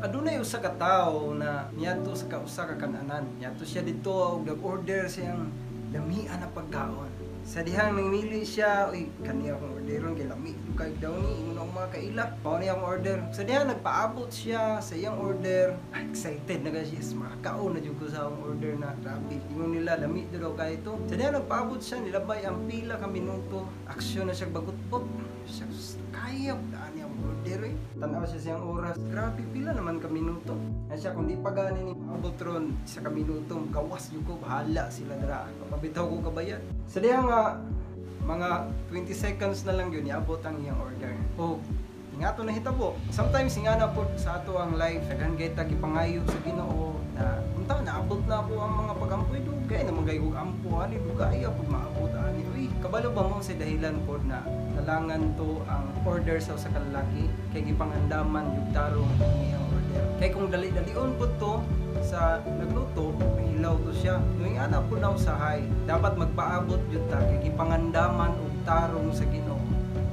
Adunay usa ka tawo na niadto sa usa ka kan-anan. Niadto siya dito og nag-order siyang lamian na pagkaon. Sa dihang nangmili siya, uy, kaniya akong orderon kay lami kay daw ni ingon ang mga kailap. Mao ni akong order. Sa dihang nagpaabot siya sa iyang order. Excited na siya, makaon na jud ko sa akong order na grabe. Ingon nila lami daw kay ito. Sa dihang nagpaabot siya, nilabay ang pila ka minuto. Aksyon na siya bagut-bot. Siya kaya ani ang order eh. Tanaw siya siyang oras. Grabe pila naman ka minuto. Ay siya kung di pa gani ni paabot ron sa ka minuto, gawas jud ko bahala sila dira. Papabitaw ko kabayad. Sa dihang mga 20 seconds na lang yun, iabot ang iyang order. O, ingato na hitabo. Sometimes, nga na po sa ato ang live, daghan kay tagipangayo sa Ginoo na unta naabot na ako ang mga pagampoy dugay na magayog ampo ani dugay ako maabot ani. Uy, kabalo ba mo sa dahilan po na talangan to ang order sa usa ka lalaki kay gipangandaman yung tarong ang iyang order. Kay kung dali-dalion po to sa nagluto, mahilaw to siya. Nuing ana po na usahay, dapat magpaabot yun ta kay gipangandaman og tarong sa Ginoo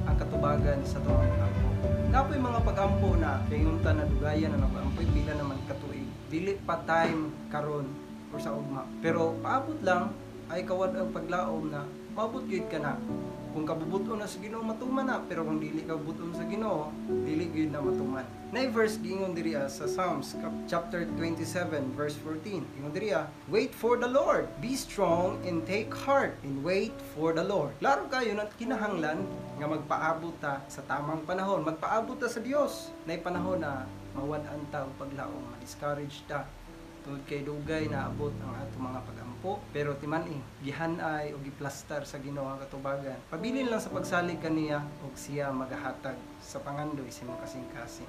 ang katubagan sa tuwang pag-ampo. Kapoy mga pag-ampo na kay unta na dugayan na nag-ampoy pila naman katuig. Dili pa time karon or sa ugma. Pero paabot lang ay kawad ang paglaom na maabot gyud ka na. Kung kabubuton na sa Ginoo matuman na, pero kung dili kabubuton sa Ginoo, dili gyud na matuman. Nay verse giingon diri sa Psalms chapter 27 verse 14. Giingon diri wait for the Lord, be strong and take heart and wait for the Lord. Klaro kayo na kinahanglan nga magpaabot ta sa tamang panahon, magpaabot ta sa Dios. Nay panahon na mawad-an ta og paglaom, ma-discourage ta tungod kay dugay na abot ang ato mga pag-ampo, pero timan gihanay o giplastar sa Ginoo ang katubagan. Pabilin lang sa pagsalig kaniya ug siya magahatag sa pangandoy sa imong kasing-kasing.